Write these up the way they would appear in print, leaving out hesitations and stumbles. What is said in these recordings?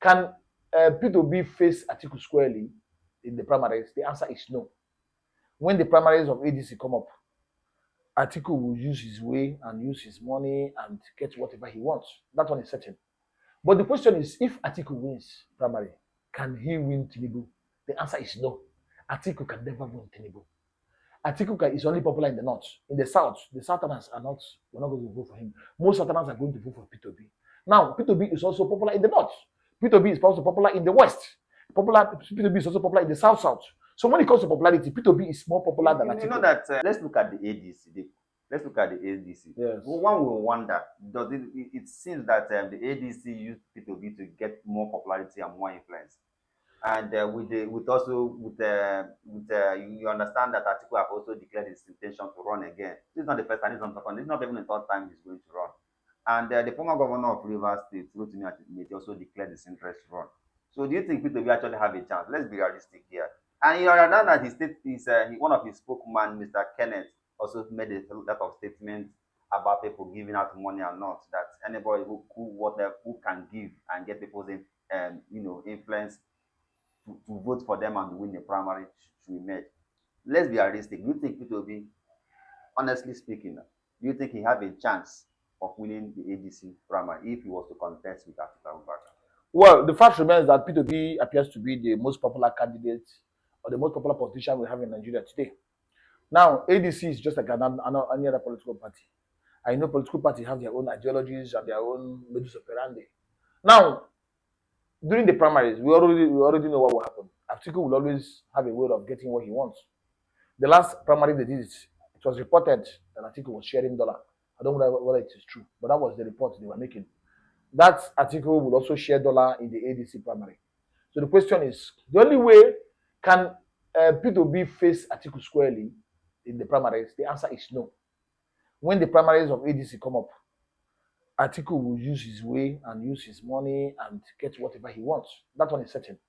Can P2B face Atiku squarely in the primaries? The answer is no. When the primaries of ADC come up, Atiku will use his way and use his money and get whatever he wants. That one is certain. But the question is, if Atiku wins primary, can he win Tinubu? The answer is no. Atiku can never win Tinubu. Atiku is only popular in the north. In the south, the Southerners are not, we're not going to vote for him. Most Southerners are going to vote for P2B. Now, P2B is also popular in the north. P2B is also popular in the west. P2B is also popular in the south. So when it comes to popularity, P2B is more popular than Atiku. You know that, let's look at the ADC. Let's look at the ADC. Yes. One will wonder, does it seems that the ADC used P2B to get more popularity and more influence. And you understand that Atiku have also declared his intention to run again. This is not the first time, it's not the second, this is not even the third time he's going to run. And the former governor of Rivers State, Rotimi Amechi, also declared his interest to run. So do you think P2B actually have a chance? Let's be realistic here. And you understand that his state is one of his spokesman, Mr. Kenneth, also made a lot of statements about people giving out money or not. That anybody who can give and get people's influence to vote for them and win the primary should be made. Let's be realistic. Do you think P2B, honestly speaking, do you think he have a chance of winning the ADC primary if he was to contest with Atiku? Well, the fact remains that P2B appears to be the most popular candidate or the most popular politician we have in Nigeria today. Now, ADC is just like any other political party. I know political parties have their own ideologies and their own modus operandi. Now, during the primaries, we already know what will happen. Atiku will always have a way of getting what he wants. The last primary they did, it was reported that Atiku was sharing dollar. I don't know whether it is true, but that was the report they were making. That Atiku will also share dollar in the ADC primary. So the question is, the only way can P2B face Atiku squarely in the primaries? The answer is no. When the primaries of ADC come up, Atiku will use his way and use his money and get whatever he wants. That one is certain.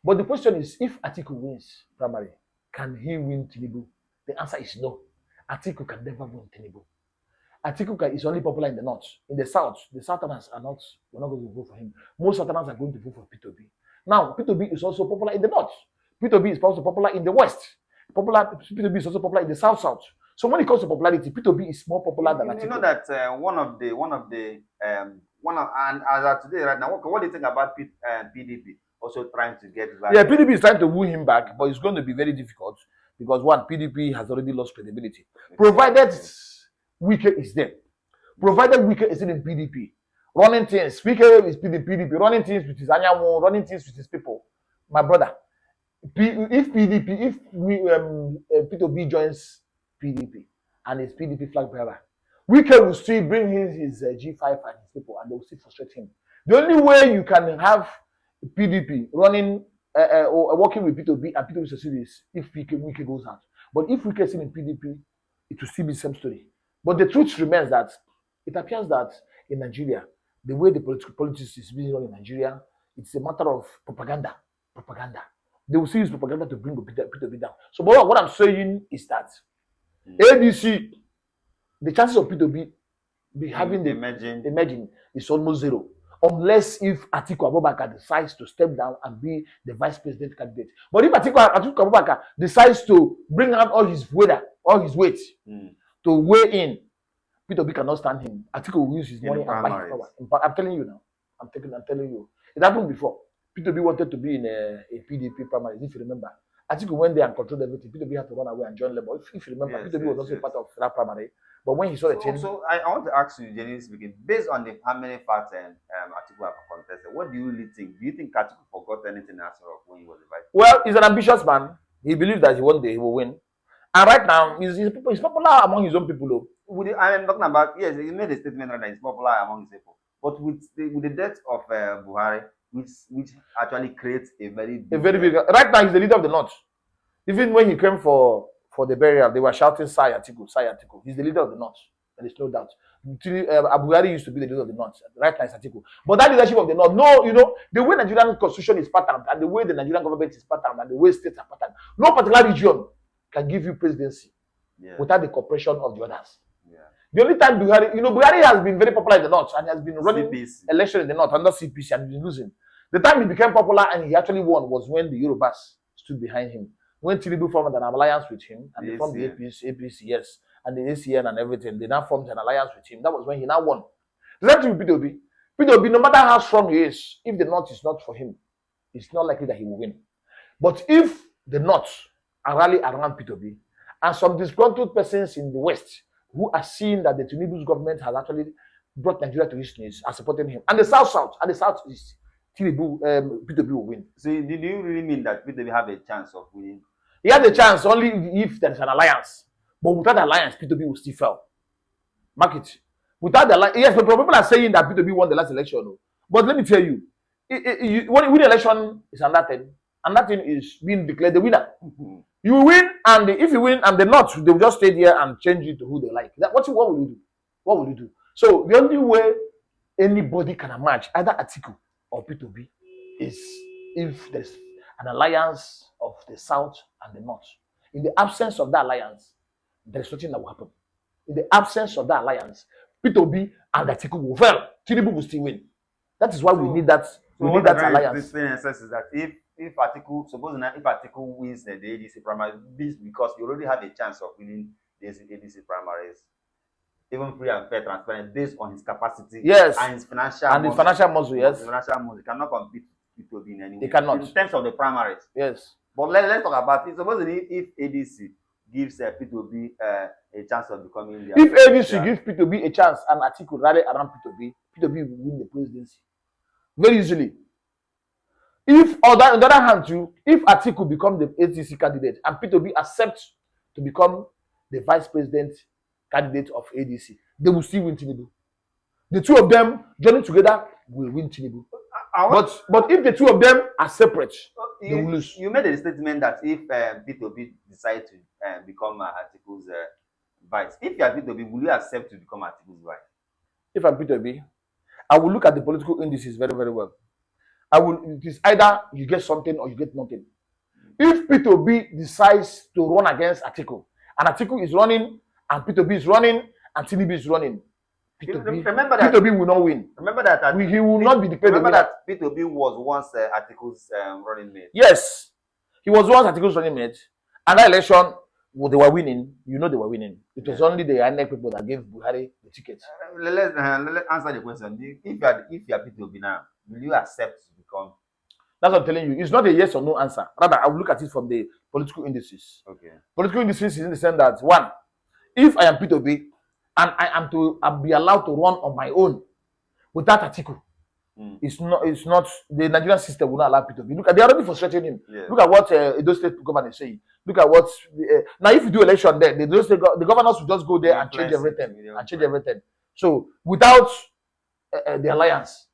But the question is, if Atiku wins primary, can he win Tinubu? The answer is no. Atiku can never win Tinubu. Atiku is only popular in the north. In the south, the Southerners are not, we're not going to vote for him. Most Southerners are going to vote for P2B. Now, P2B is also popular in the north. P2B is also popular in the west. P2B is also popular in the south. So when it comes to popularity, P2B is more popular than Atiku. You know that and as of today, right now, what do you think about PDP also trying to get back? Yeah, PDP is trying to woo him back, but it's going to be very difficult because one, PDP has already lost credibility. Provided Wike is there. Provided Wike is in PDP. Running things. Wike is PDP. Running things with his anyamu, running things with his people. My brother. If P2B joins PDP and is PDP flag bearer, Wike will still bring his G5 and his people and they will still frustrate him. The only way you can have PDP running or working with P2B and P2B succeed is if Wike goes out. But if Wike is in PDP, it will still be the same story. But the truth remains that it appears that in Nigeria, the way the politics is being run in Nigeria, it's a matter of propaganda. They will still use propaganda to bring P2B down. So what I'm saying is that ADC, the chances of P2B having the emerging is almost zero. Unless if Atiku Abubakar decides to step down and be the vice president candidate. But if Atiku Abubakar decides to bring out all his weight to weigh in, P2B cannot stand him. Atiku will use his money and buy his power. I'm telling you now. I'm telling you. It happened before. P2B wanted to be in a PDP primary, if you remember. Atiku went there and controlled everything. P2B had to run away and join Labour. If you remember, P2B was also part of that primary. But when he saw the change... So I want to ask you, genuinely speaking, based on how many facts Atiku have contested, what do you really think? Do you think Atiku forgot anything else when he was the vice president? Well, he's an ambitious man. He believes that one day he will win. And right now, he's popular among his own people. I'm talking about, yes, he made a statement that he's popular among his people. But with the death of Buhari, which actually creates a very big... Right now, he's the leader of the North. Even when he came for the burial, they were shouting, Sai Atiku. He's the leader of the North. There is no doubt. Buhari used to be the leader of the North. Right now, it's Atiku. But that leadership of the North, no, the way Nigerian constitution is patterned, and the way the Nigerian government is patterned, and the way states are patterned, no particular region can give you presidency without the cooperation of the others. The only time Buhari has been very popular in the North and has been running election in the North under CPC and been losing. The time he became popular and he actually won was when the Yorubas stood behind him. When Tinubu formed an alliance with him and they formed the APC, yes, and the ACN and everything, they now formed an alliance with him. That was when he now won. The same thing with P2B. P2B, no matter how strong he is, if the North is not for him, it's not likely that he will win. But if the North are rally around P2B and some disgruntled persons in the West who are seeing that the Tinubu's government has actually brought Nigeria to his knees are supporting him, and the South and the Southeast, Tinubu, P2B will win. So, do you really mean that P2B have a chance of winning? He has a chance only if there is an alliance. But without the alliance, P2B will still fail. Mark it. Without the alliance, yes, but people are saying that P2B won the last election. But let me tell you, when the election is another thing is being declared the winner. You win, and if you win and the North, they will just stay there and change it to who they like. What will you do? What will you do? So the only way anybody can emerge, either Atiku or P2B, is if there's an alliance of the South and the North. In the absence of that alliance, there's nothing that will happen. In the absence of that alliance, P2B and Atiku will fail. Tinubu will still win. That is why we need that. We need that alliance. Is that if Atiku, suppose if Atiku wins the ADC primary, this because you already have a chance of winning the ADC primaries, even free and fair, transparent, based on his capacity, yes, and his financial muscle, yes, financial muscle. He cannot compete with P2B in any way. He cannot. In terms of the primaries, yes. But let's talk about it. Suppose if ADC gives P2B a chance of becoming the if ADC gives P2B a chance and Atiku rally around P2B will win the presidency very easily. If on the other hand too, if Atiku become the ADC candidate and P2B accepts to become the vice president candidate of ADC, they will still win Tinubu. The two of them joining together will win Tinubu. But if the two of them are separate, they will lose. You made a statement that if P2B decide to become Atiku's vice, if you are P2B, will you accept to become Atiku's vice? If I'm P2B, I will look at the political indices very, very well. It is either you get something or you get nothing. If P2B decides to run against Atiku, and Atiku is running, and P2B is running, and Tinubu is running, P2B will not win. Remember that he will not be declared the winner. Remember that P2B was once Atiku's running mate. Yes, he was once Atiku's running mate. And that election, they were winning. You know they were winning. It was only the INEC people that gave Buhari the ticket. Let's answer the question. If you are P2B now, will you accept to become? That's what I'm telling you. It's not a yes or no answer. Rather, I will look at it from the political indices. Okay. Political indices is in the sense that one, if I am P2B and I am to be allowed to run on my own without Atiku, it's not the Nigerian system will not allow P2B. Look, they are already frustrating him. Yeah. Look at what Edo State government is saying. Look at what now if you do election there, the governors will just go there and change everything. So without the alliance,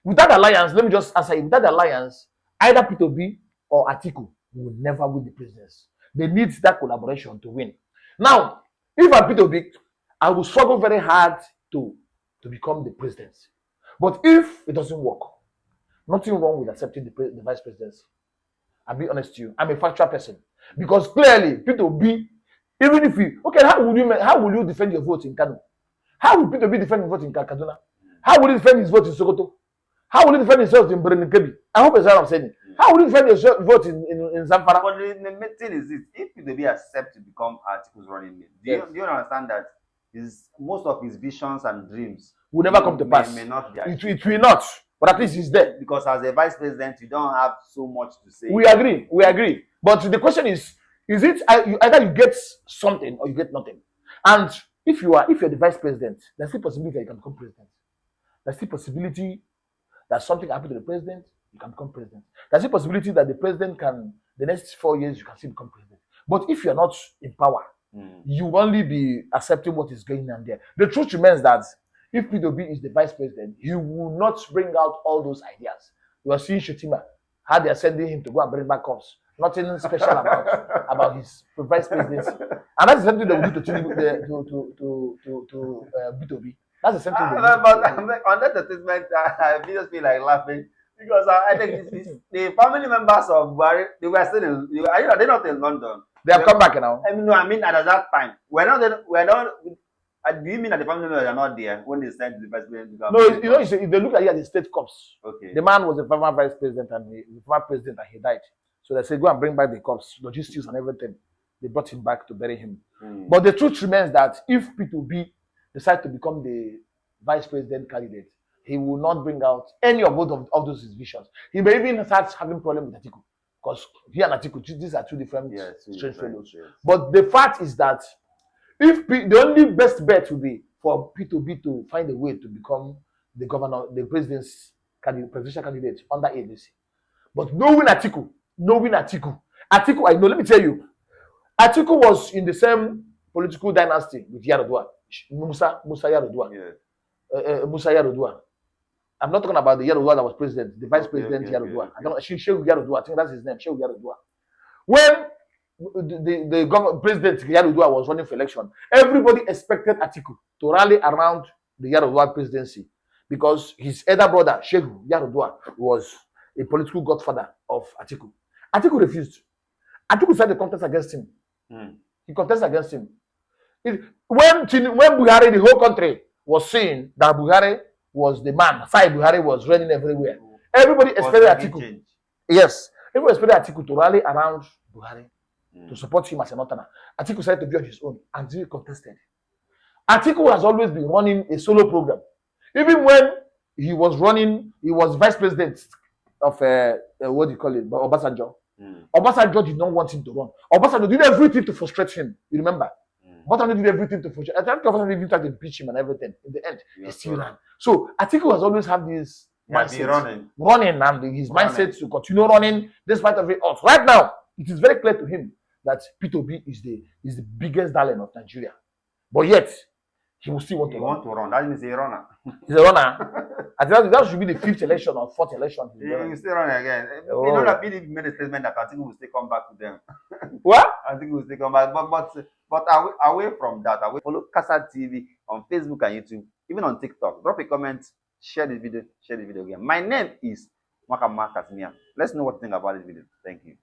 without the alliance, let me just answer you. Without the alliance, either P2B or Atiku will never win the presidency. They need that collaboration to win. Now, if I'm P2B, I will struggle very hard to become the president. But if it doesn't work, nothing wrong with accepting the vice presidency. I'll be honest to you. I'm a factual person. Because clearly, P2B, even if how will you defend your vote in Kano? How will P2B defend his vote in Kaduna? How will he defend his vote in Sokoto? How will he defend his vote in Berenikebi? I hope it's what I'm saying. How will he defend his vote in Zamfara? But the main thing is this: if P2B accepts to become Atiku's running mate, do you understand that most of his visions and dreams will never come to pass? May not be it will not, but at least he's there. Because as a vice president, you don't have so much to say. We agree. But the question is it either you get something or you get nothing? And if you're the vice president, there's still possibility that you can become president. There's still possibility that something happened to the president, you can become president. There's still possibility that the president can, the next 4 years, you can still become president. But if you're not in power, you will only be accepting what is going on there. The truth remains that if P2B is the vice president, he will not bring out all those ideas. You are seeing Shetima, how they are sending him to go and bring back cops. Nothing special about his vice presidency. And that's the same thing they will do to P2B. That's the same thing. But on that statement, I just feel like laughing because I think the family members of Buhari, they were still they're not in London. They have come back now. I mean at that time, we're not. Do you mean that the family members are not there when they sent the vice president to go and No, bring you know, up? if they look at it as a state corpse, Okay. the man was a former vice president and the former president and he died. So they said, go and bring back the corpse, logistics and everything. They brought him back to bury him. But the truth remains that if P2B decide to become the vice president candidate, he will not bring out any of both of those his visions. He may even start having problem with Atiku because he and Atiku, these are two different strange fellows. Yes. But the fact is that if the only best bet would be for P2B to find a way to become the governor, the presidential candidate under ADC. But knowing Atiku, Atiku, I know, let me tell you, Atiku was in the same political dynasty with Yaradua, Musa Yaradua. Musa Yaradua. I'm not talking about the Yaradua that was president, the vice president Yaradua. I don't know, Shehu Yaradua, I think that's his name, Shehu Yaradua. When the president Yaradua was running for election, everybody expected Atiku to rally around the Yaradua presidency because his elder brother, Shehu Yaradua, was a political godfather of Atiku. Atiku refused. Atiku started the contest against him. He contested against him. When Buhari, the whole country was saying that Buhari was the man, Buhari was running everywhere. Everybody expected Atiku. Yes, everybody expected Atiku to rally around Buhari to support him as an alternate. Atiku decided to be on his own and he contested. Atiku has always been running a solo program. Even when he was vice president of what do you call it, Obasanjo. Obasanjo did not want him to run. Obasanjo did everything to frustrate him. You remember? Obasanjo did everything to frustrate. I think Obasanjo even tried to impeach him and everything. In the end, he still ran. So Atiku has always had this mindset, running and his mindset to continue running despite of it all. Right now, it is very clear to him that P2B is the biggest darling of Nigeria. But yet, he will still want to run. That means he's a runner. He's a runner. I think that should be the fifth election or fourth election. He will still run again. You know that PDP made a statement that Atiku will still come back to them. What? Atiku will still come back. But away from that, follow Kasa TV on Facebook and YouTube, even on TikTok. Drop a comment, share this video again. My name is Makama Kasimia. Let's know what you think about this video. Thank you.